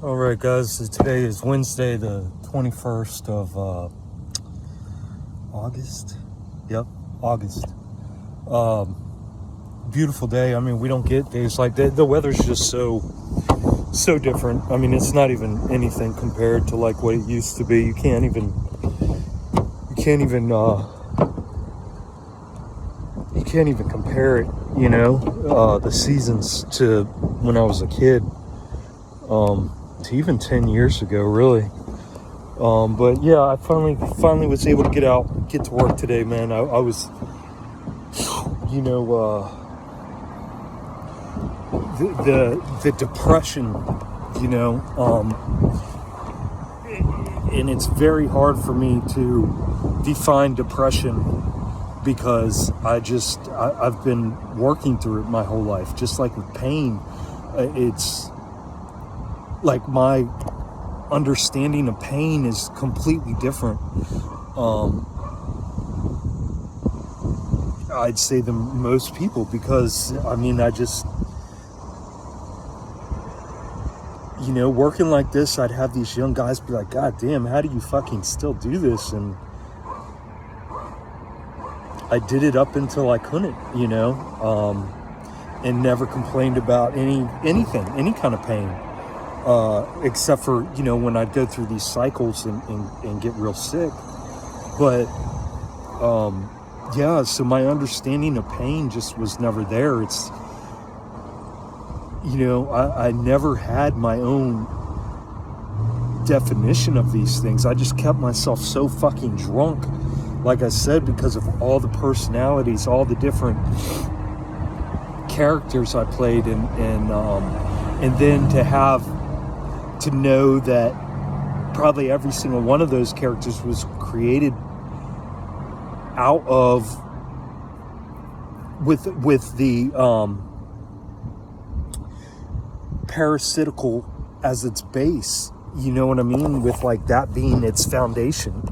All right, guys. So today is Wednesday, the 21st of August. Yep, August. Beautiful day. I mean, we don't get days like that. The weather's just so different. I mean, it's not even anything compared to like what it used to be. You can't even compare it. You know, the seasons to when I was a kid. To even 10 years ago, really. But yeah, I finally was able to get to work today, man. I was, the depression, and it's very hard for me to define depression because I've been working through it my whole life. Just like with pain, it's like my understanding of pain is completely different. I'd say than most people, because I mean, working like this, I'd have these young guys be like, God damn, how do you fucking still do this? And I did it up until I couldn't, and never complained about anything, any kind of pain. Except for, when I'd go through these cycles and get real sick. But, yeah, so my understanding of pain just was never there. It's, I never had my own definition of these things. I just kept myself so fucking drunk, like I said, because of all the personalities, all the different characters I played, and then to know that probably every single one of those characters was created out of with the parasitical as its base, you know what I mean, with like that being its foundation.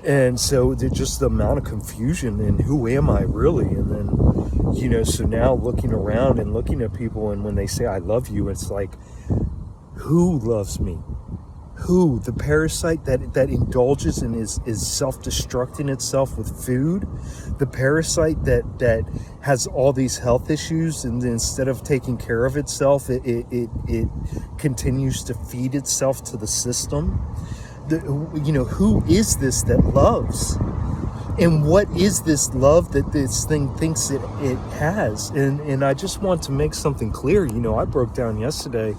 And so just the amount of confusion and who am I really, and then so now looking around and looking at people, and when they say I love you, it's like, who loves me? Who? The parasite that indulges and is self-destructing itself with food? The parasite that has all these health issues, and instead of taking care of itself, it continues to feed itself to the system? Who is this that loves? And what is this love that this thing thinks it has? And I just want to make something clear. I broke down yesterday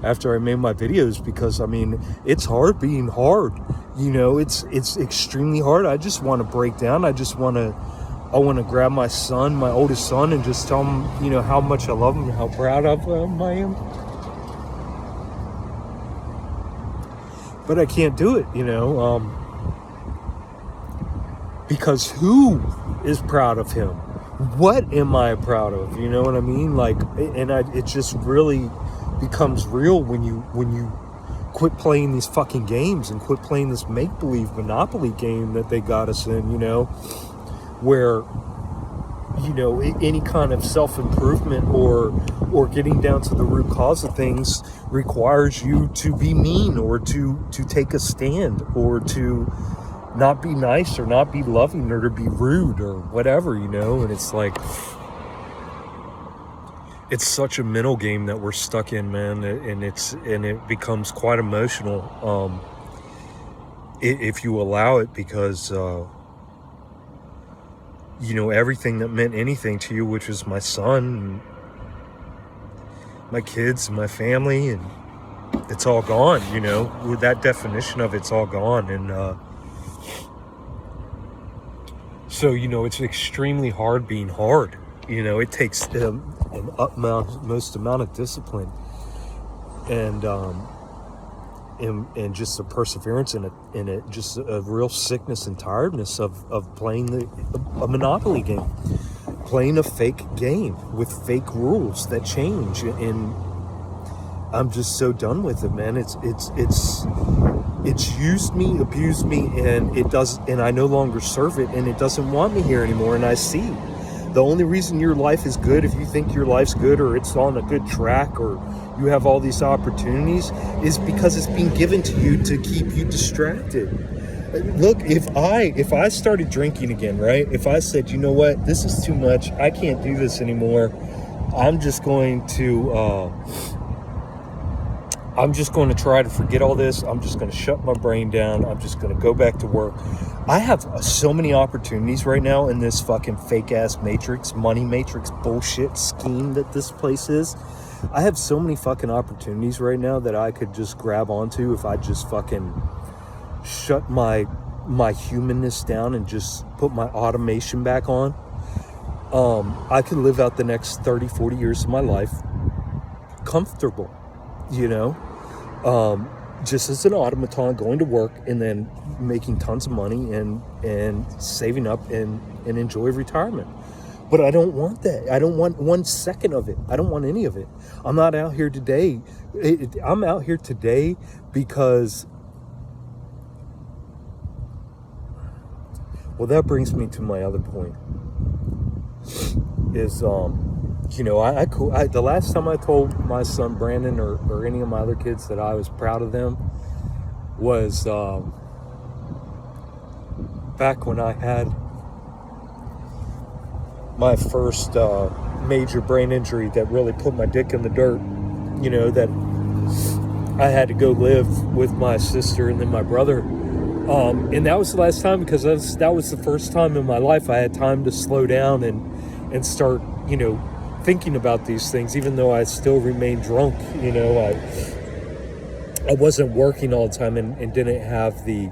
after I made my videos, because I mean, it's hard being hard. It's extremely hard. I just want to break down. I want to grab my son, my oldest son, and just tell him, how much I love him and how proud of him I am. But I can't do it, because who is proud of him? What am I proud of? You know what I mean? Like, it just really becomes real when you quit playing these fucking games and quit playing this make-believe Monopoly game that they got us in, where any kind of self-improvement or getting down to the root cause of things requires you to be mean, or to take a stand, or to not be nice, or not be loving, or to be rude, or whatever, and it's like, it's such a mental game that we're stuck in, man, and it becomes quite emotional if you allow it, because everything that meant anything to you, which was my son, and my kids, and my family, and it's all gone. With that definition of it's all gone, and so it's extremely hard being hard. It takes an utmost amount of discipline and just a perseverance in it, just a real sickness and tiredness of playing a Monopoly game, playing a fake game with fake rules that change, and I'm just so done with it, man. It's used me, abused me, and I no longer serve it, and it doesn't want me here anymore. And I see the only reason your life is good, if you think your life's good or it's on a good track or you have all these opportunities, is because it's being given to you to keep you distracted. Look, if I started drinking again, right? If I said, you know what, this is too much, I can't do this anymore, I'm just going to try to forget all this. I'm just going to shut my brain down. I'm just going to go back to work. I have so many opportunities right now in this fucking fake ass matrix, money matrix bullshit scheme that this place is. I have so many fucking opportunities right now that I could just grab onto if I just fucking shut my humanness down and just put my automation back on. I could live out the next 30, 40 years of my life comfortable, you know, just as an automaton, going to work and then making tons of money and saving up and enjoy retirement. But I don't want that. I don't want 1 second of it. I don't want any of it. I'm not out here today. I'm out here today because, well, that brings me to my other point. Is, you know, I the last time I told my son Brandon or any of my other kids that I was proud of them was back when I had my first major brain injury that really put my dick in the dirt, you know, that I had to go live with my sister and then my brother. And that was the last time, because that was the first time in my life I had time to slow down and start, you know, thinking about these things, even though I still remained drunk. You know, I wasn't working all the time and didn't have the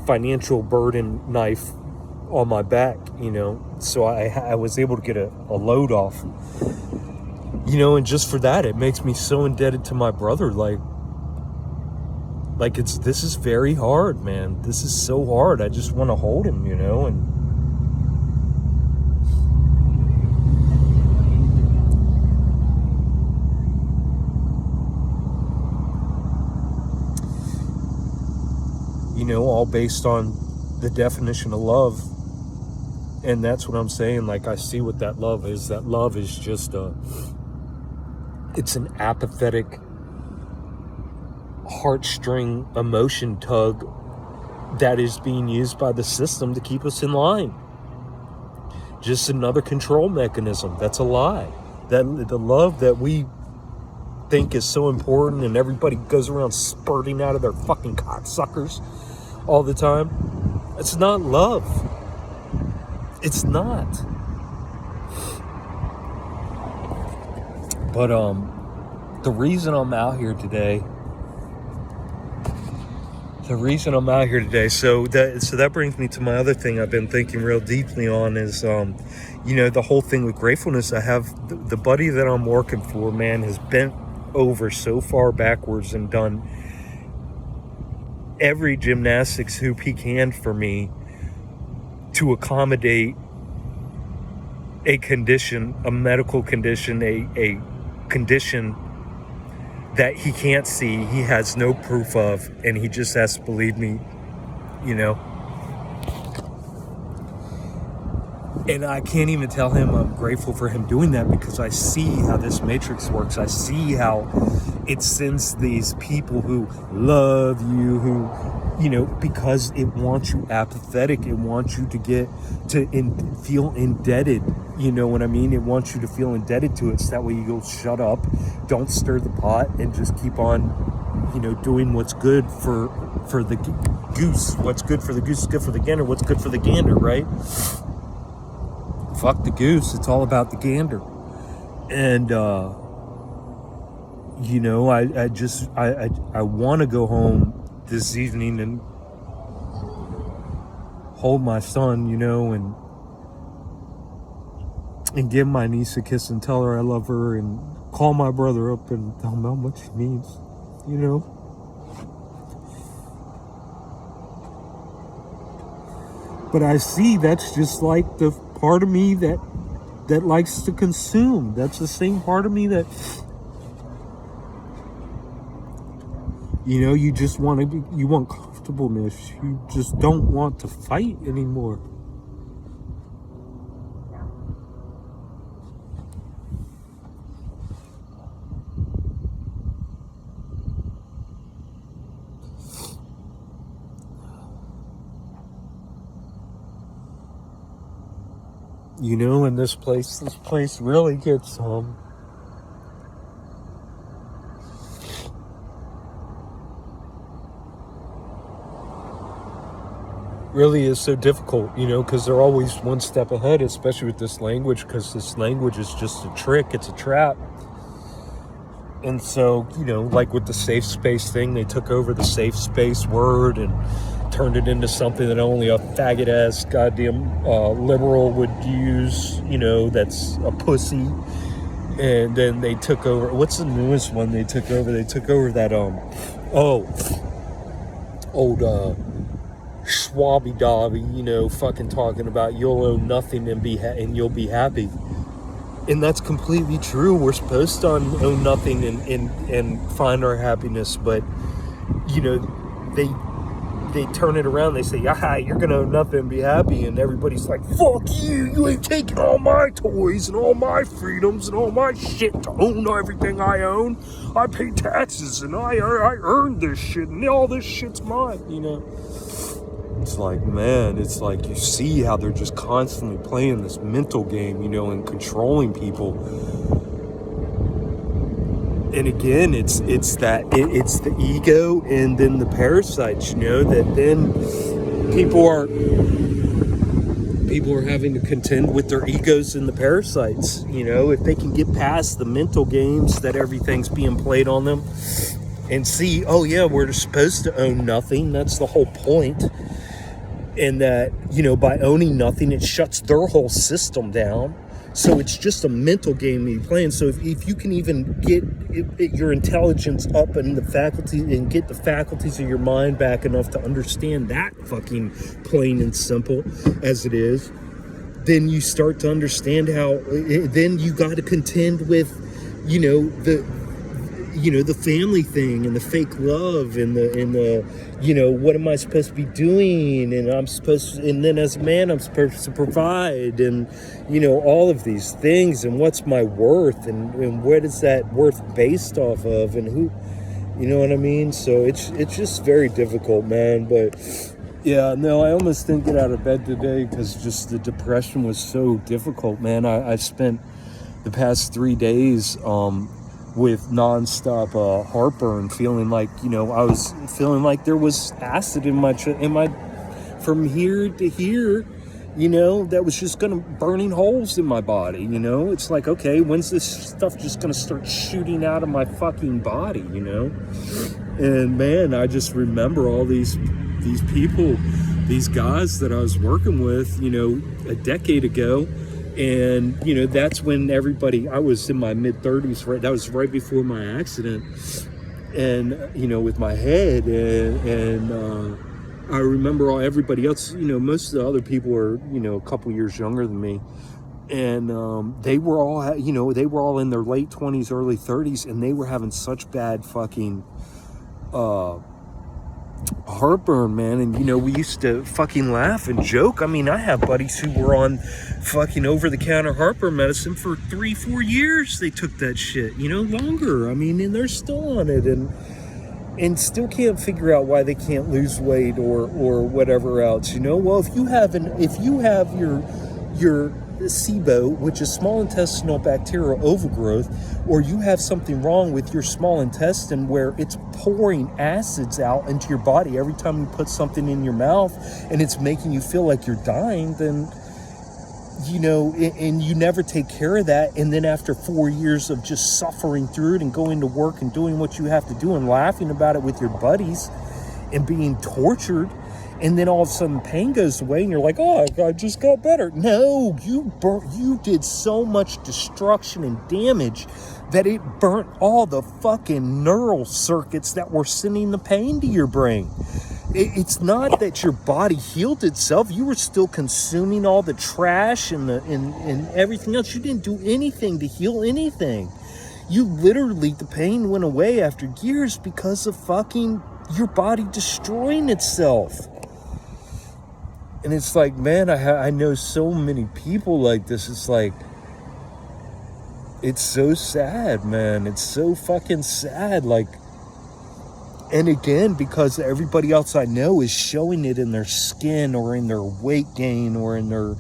financial burden knife on my back, you know, so I was able to get a load off, you know, and just for that, it makes me so indebted to my brother. Like this is very hard, man. This is so hard. I just want to hold him, you know, and you know, all based on the definition of love. And that's what I'm saying. Like, I see what that love is. That love is just it's an apathetic heartstring emotion tug that is being used by the system to keep us in line. Just another control mechanism. That's a lie. That the love that we think is so important and everybody goes around spurting out of their fucking cocksuckers all the time, it's not love. It's not. But the reason I'm out here today, so that brings me to my other thing I've been thinking real deeply on is, you know, the whole thing with gratefulness. I have the buddy that I'm working for, man, has bent over so far backwards and done every gymnastics hoop he can for me to accommodate a condition, a medical condition, a condition that he can't see, he has no proof of, and he just has to believe me, you know. And I can't even tell him I'm grateful for him doing that, because I see how this matrix works. I see how it sends these people who love you, who, you know, because it wants you apathetic. It wants you to feel indebted. You know what I mean? It wants you to feel indebted to it. So that way you go, shut up, don't stir the pot, and just keep on, you know, doing what's good for the goose. What's good for the goose is good for the gander. What's good for the gander, right? Fuck the goose. It's all about the gander. And, you know, I want to go home this evening and hold my son, you know, and give my niece a kiss and tell her I love her, and call my brother up and tell him how much he means, you know. But I see that's just like the part of me that likes to consume. That's the same part of me that, you know, you just want you want comfortableness. You just don't want to fight anymore. And this place really gets, really is so difficult, because they're always one step ahead, especially with this language, because this language is just a trick, it's a trap. And so, like with the safe space thing, they took over the safe space word and turned it into something that only a faggot-ass goddamn liberal would use, that's a pussy. And then they took over, what's the newest one they took over? They took over that, old Schwabby Dobby, fucking talking about you'll own nothing and you'll be happy. And that's completely true. We're supposed to own nothing and find our happiness, but they turn it around. They say, you're gonna own nothing and be happy, and everybody's like, fuck you, you ain't taking all my toys and all my freedoms and all my shit to own everything I own. I pay taxes and I earned this shit and all this shit's mine, It's like, man, it's like you see how they're just constantly playing this mental game, and controlling people. And again, it's the ego and then the parasites, that then people are having to contend with their egos and the parasites, if they can get past the mental games that everything's being played on them and see, oh yeah, we're supposed to own nothing. That's the whole point. And that, by owning nothing, it shuts their whole system down. So it's just a mental game you're playing. So if you can even get your intelligence up and the faculty and get the faculties of your mind back enough to understand that fucking plain and simple as it is, then you start to understand how, then you got to contend with, the family thing and the fake love and the what am I supposed to be doing, and and then as a man I'm supposed to provide, and all of these things, and what's my worth, and what is that worth based off of, and who, what I mean? So it's just very difficult, man. But yeah, no, I almost didn't get out of bed today because just the depression was so difficult, man. I spent the past 3 days with nonstop heartburn, feeling like, I was feeling like there was acid in my from here to here, that was just burning holes in my body, It's like, okay, when's this stuff just gonna start shooting out of my fucking body, And man, I just remember all these people, these guys that I was working with, a decade ago. And, that's when I was in my mid-30s, right? That was right before my accident. And, with my head. And I remember everybody else, most of the other people were, a couple years younger than me. And they were all in their late 20s, early 30s. And they were having such bad fucking heartburn, man. And we used to fucking laugh and joke. I mean, I have buddies who were on fucking over-the-counter heartburn medicine for 3-4 years. They took that shit, longer. I mean, and they're still on it and still can't figure out why they can't lose weight or whatever else. Well, if you have your SIBO, which is small intestinal bacterial overgrowth, or you have something wrong with your small intestine where it's pouring acids out into your body every time you put something in your mouth and it's making you feel like you're dying, then and you never take care of that, and then after 4 years of just suffering through it and going to work and doing what you have to do and laughing about it with your buddies and being tortured, and then all of a sudden pain goes away and you're like, oh, I just got better. No, you did so much destruction and damage that it burnt all the fucking neural circuits that were sending the pain to your brain. It's not that your body healed itself. You were still consuming all the trash and everything else. You didn't do anything to heal anything. You literally, the pain went away after years because of fucking your body destroying itself. And it's like, man, I know so many people like this. It's like, it's so sad, man. It's so fucking sad. Like, and again, because everybody else I know is showing it in their skin or in their weight gain or in their,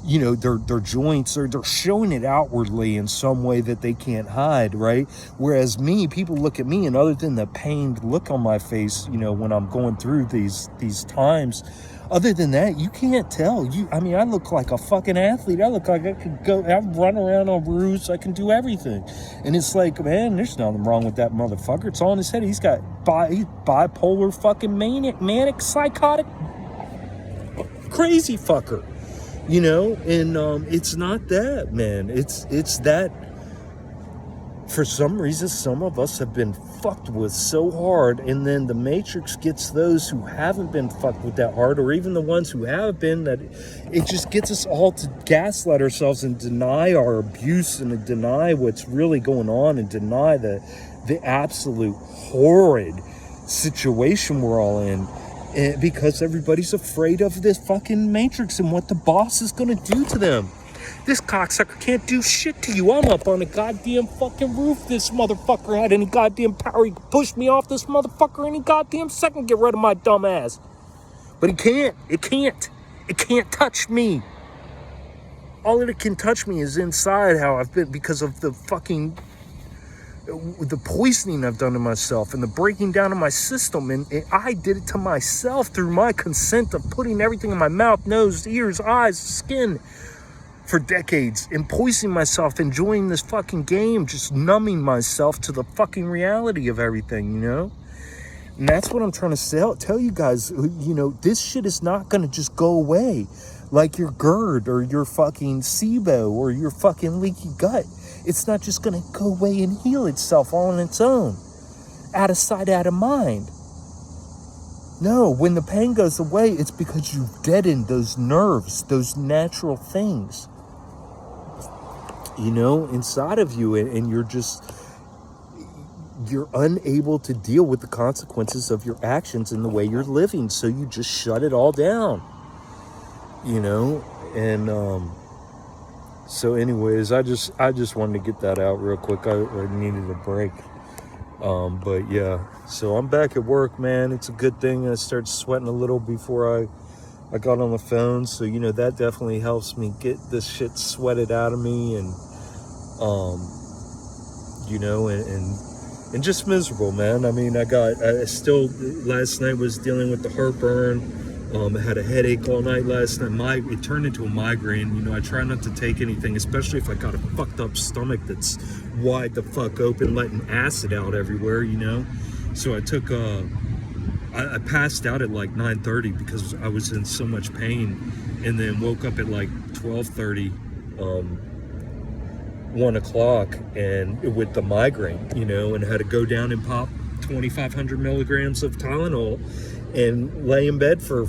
their joints, or they're showing it outwardly in some way that they can't hide, right? Whereas me, people look at me, and other than the pained look on my face, when I'm going through these times, other than that, you can't tell. I look like a fucking athlete. I look like I could go, I run around on roofs. I can do everything. And it's like, man, there's nothing wrong with that motherfucker. It's all in his head. He's got he's bipolar, fucking manic, psychotic, crazy fucker. And it's not that, man. It's that for some reason some of us have been fucked with so hard, and then the Matrix gets those who haven't been fucked with that hard, or even the ones who have been, that it just gets us all to gaslight ourselves and deny our abuse, and to deny what's really going on, and deny the absolute horrid situation we're all in. Because everybody's afraid of this fucking Matrix and what the boss is gonna do to them. This cocksucker can't do shit to you. I'm up on a goddamn fucking roof. This motherfucker had any goddamn power. He could push me off this motherfucker any goddamn second, get rid of my dumb ass. But he can't. It can't touch me. All it can touch me is inside, how I've been, because of the poisoning I've done to myself and the breaking down of my system. And I did it to myself through my consent of putting everything in my mouth, nose, ears, eyes, skin for decades, and poisoning myself, enjoying this fucking game, just numbing myself to the fucking reality of everything, And that's what I'm trying to tell you guys. This shit is not going to just go away like your GERD or your fucking SIBO or your fucking leaky gut. It's not just going to go away and heal itself all on its own. Out of sight, out of mind. No, when the pain goes away, it's because you've deadened those nerves, those natural things, inside of you. And you're unable to deal with the consequences of your actions and the way you're living. So you just shut it all down, and, so anyways, I just wanted to get that out real quick. I needed a break. But yeah, so I'm back at work, man. It's a good thing. I started sweating a little before I got on the phone. So, that definitely helps me get this shit sweated out of me, and, and just miserable, man. I still, last night was dealing with the heartburn. I had a headache all night last night. It turned into a migraine. I try not to take anything, especially if I got a fucked up stomach that's wide the fuck open, letting acid out everywhere, So I took, I passed out at like 9:30 because I was in so much pain, and then woke up at like 12:30, 1 o'clock, and with the migraine, and had to go down and pop 2,500 milligrams of Tylenol and lay in bed for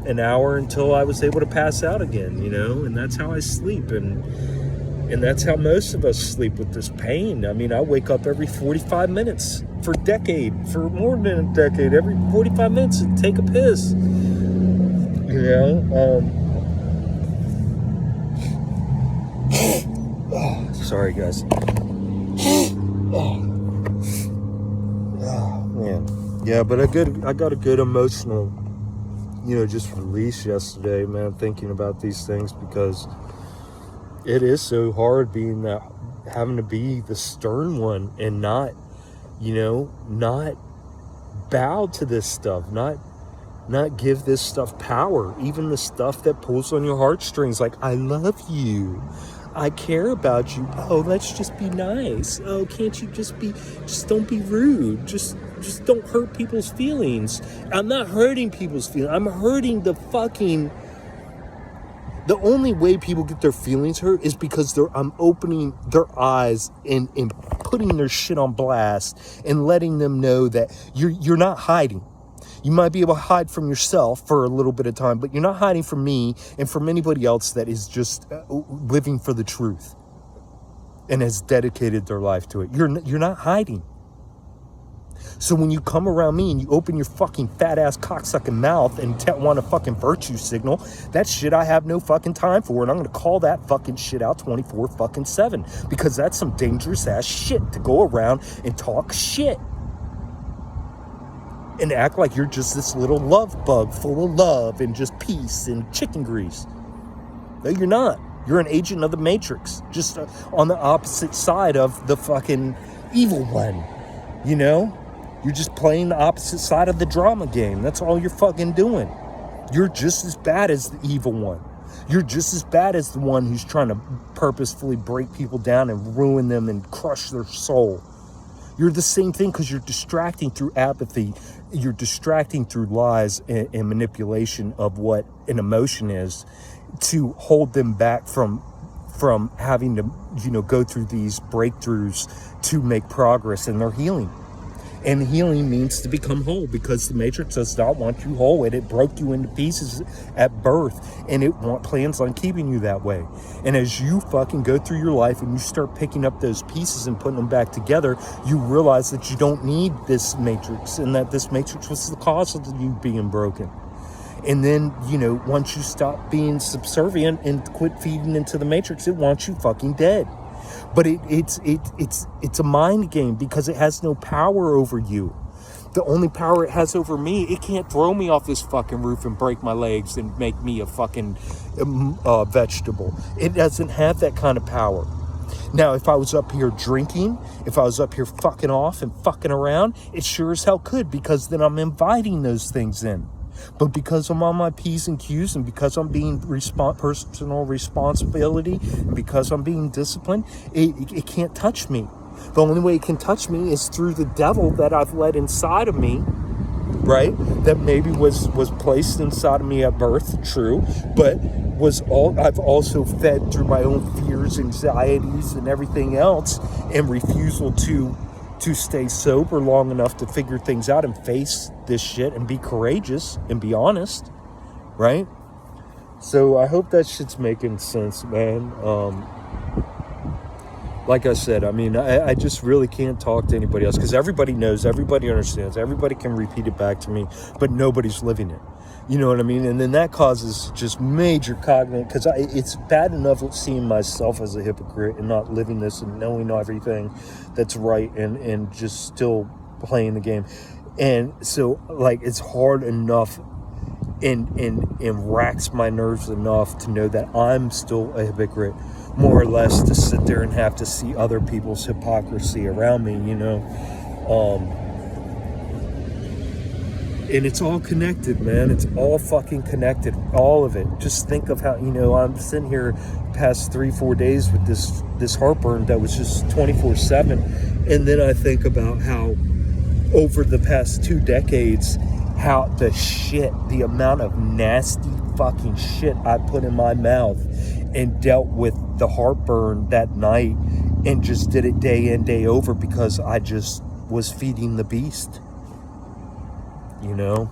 an hour until I was able to pass out again, and that's how I sleep. And that's how most of us sleep with this pain. I wake up every 45 minutes for more than a decade, every 45 minutes and take a piss, sorry guys. Man. Yeah, but I got a good emotional, just release yesterday, man, thinking about these things, because it is so hard having to be the stern one and not bow to this stuff, not give this stuff power, even the stuff that pulls on your heartstrings, like, I love you, I care about you, oh, let's just be nice, oh, can't you just don't be rude, just don't hurt people's feelings. I'm not hurting people's feelings, I'm hurting the only way people get their feelings hurt is because I'm opening their eyes and putting their shit on blast and letting them know that you're not hiding. You might be able to hide from yourself for a little bit of time, but you're not hiding from me and from anybody else that is just living for the truth and has dedicated their life to it. You're not hiding. So when you come around me and you open your fucking fat ass cocksucking mouth and want a fucking virtue signal, that shit I have no fucking time for, and I'm gonna call that fucking shit out 24/7, because that's some dangerous ass shit to go around and talk shit and act like you're just this little love bug full of love and just peace and chicken grease. No, you're not. You're an agent of the Matrix, just on the opposite side of the fucking evil one, you know? You're just playing the opposite side of the drama game. That's all you're fucking doing. You're just as bad as the evil one. You're just as bad as the one who's trying to purposefully break people down and ruin them and crush their soul. You're the same thing because you're distracting through apathy. You're distracting through lies and manipulation of what an emotion is to hold them back from having to, you know, go through these breakthroughs to make progress in their healing. And healing means to become whole, because the Matrix does not want you whole, and it broke you into pieces at birth, and it plans on keeping you that way. And as you fucking go through your life and you start picking up those pieces and putting them back together, you realize that you don't need this Matrix, and that this Matrix was the cause of you being broken. And then, you know, once you stop being subservient and quit feeding into the Matrix, it wants you fucking dead. But it's a mind game, because it has no power over you. The only power it has over me, it can't throw me off this fucking roof and break my legs and make me a fucking vegetable. It doesn't have that kind of power. Now, if I was up here drinking, if I was up here fucking off and fucking around, it sure as hell could, because then I'm inviting those things in. But because I'm on my P's and Q's, and because I'm being personal responsibility, and because I'm being disciplined, it can't touch me. The only way it can touch me is through the devil that I've let inside of me, right? That maybe was placed inside of me at birth, true, but I've also fed through my own fears, anxieties, and everything else, and refusal to stay sober long enough to figure things out and face this shit and be courageous and be honest, right? So I hope that shit's making sense, man. Like I said, I mean, I just really can't talk to anybody else, because everybody knows, everybody understands, everybody can repeat it back to me, but nobody's living it. You know what I mean? And then that causes just major cognitive, because it's bad enough seeing myself as a hypocrite and not living this and knowing everything that's right and just still playing the game. And so, like, it's hard enough and racks my nerves enough to know that I'm still a hypocrite, more or less, to sit there and have to see other people's hypocrisy around me, you know? And it's all connected, man. It's all fucking connected. All of it. Just think of how, you know, I'm sitting here past 3-4 days with this heartburn that was just 24/7. And then I think about how over the past 2 decades, how the amount of nasty fucking shit I put in my mouth and dealt with the heartburn that night, and just did it day in, day over, because I just was feeding the beast. You know,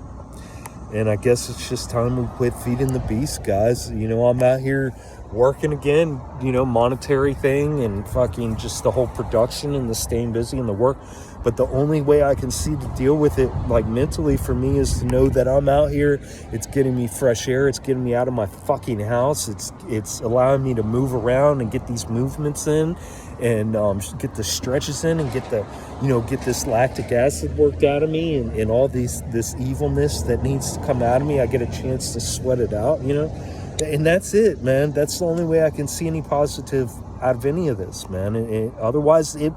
and I guess it's just time we quit feeding the beast, guys. You know, I'm out here working again, you know, monetary thing and fucking just the whole production and the staying busy and the work. But the only way I can see to deal with it, like, mentally for me, is to know that I'm out here. It's getting me fresh air. It's getting me out of my fucking house. It's allowing me to move around and get these movements in, and get the stretches in, and get this lactic acid worked out of me, and all this evilness that needs to come out of me. I get a chance to sweat it out, you know, and that's it, man. That's the only way I can see any positive out of any of this, man. Otherwise it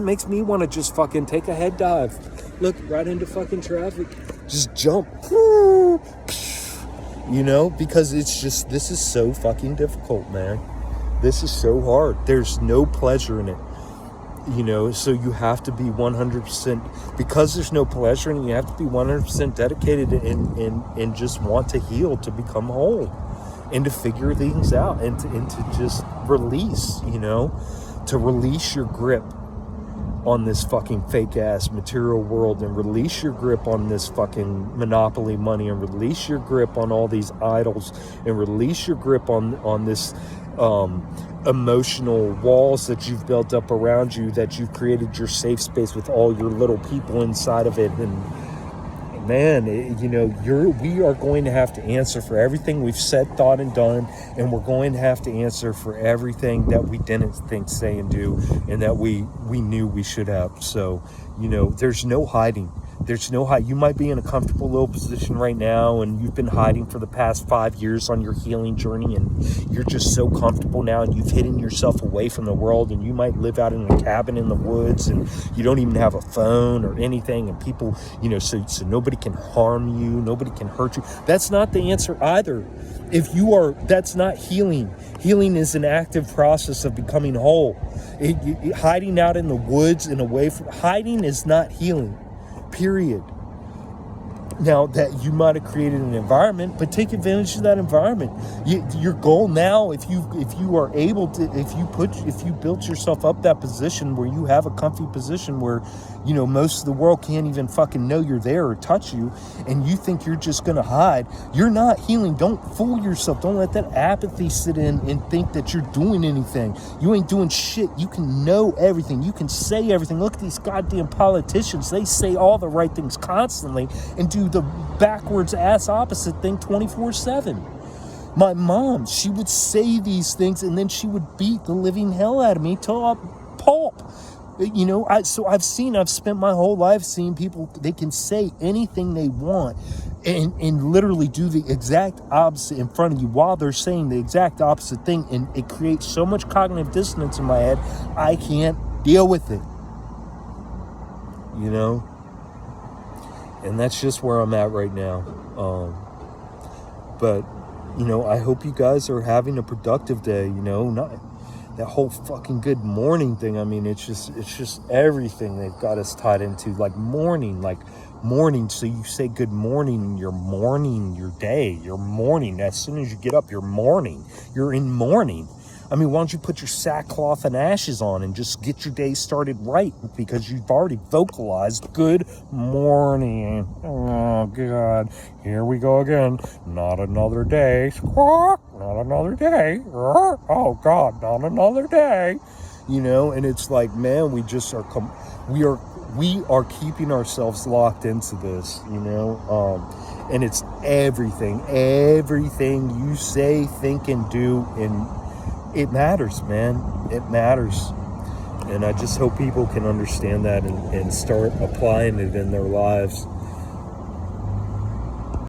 makes me want to just fucking take a head dive, look right into fucking traffic, just jump, you know, because it's just, this is so fucking difficult, man. This is so hard. There's no pleasure in it, you know, so you have to be 100%, because there's no pleasure in it, you have to be 100% dedicated and just want to heal, to become whole, and to figure things out, and to just release, you know, to release your grip on this fucking fake ass material world, and release your grip on this fucking monopoly money, and release your grip on all these idols, and release your grip on this emotional walls that you've built up around you, that you've created your safe space with all your little people inside of it. And man, you know, we are going to have to answer for everything we've said, thought, and done, and we're going to have to answer for everything that we didn't think, say, and do, and that we knew we should have. So, you know, there's no hiding. There's no hide. You might be in a comfortable little position right now, and you've been hiding for the past 5 years on your healing journey, and you're just so comfortable now, and you've hidden yourself away from the world, and you might live out in a cabin in the woods, and you don't even have a phone or anything, and people, so nobody can harm you, nobody can hurt you. That's not the answer either. That's not healing. Healing is an active process of becoming whole. Hiding out in the woods and away from hiding is not healing. Period. Now, that you might have created an environment, but take advantage of that environment. Your goal now, if you are able to, if you built yourself up that position where you have a comfy position where, most of the world can't even fucking know you're there or touch you, and you think you're just going to hide, you're not healing. Don't fool yourself. Don't let that apathy sit in and think that you're doing anything. You ain't doing shit. You can know everything. You can say everything. Look at these goddamn politicians. They say all the right things constantly and do the backwards ass opposite thing 24/7. My mom, she would say these things and then she would beat the living hell out of me till I pulp. I've spent my whole life seeing people, they can say anything they want and literally do the exact opposite in front of you while they're saying the exact opposite thing, and it creates so much cognitive dissonance in my head, I can't deal with it. And that's just where I'm at right now. But I hope you guys are having a productive day. Not that whole fucking good morning thing. I mean, it's just everything they've got us tied into, like morning. So you say good morning, and you're mourning your day. You're mourning. As soon as you get up, you're mourning. You're in mourning. I mean, why don't you put your sackcloth and ashes on and just get your day started right, because you've already vocalized good morning. Oh, God. Here we go again. Not another day. Squawk. Not another day. Oh, God. Not another day. And it's like, man, we just are... We are keeping ourselves locked into this, and it's everything you say, think, and do, and it matters, man. It matters. And I just hope people can understand that and start applying it in their lives.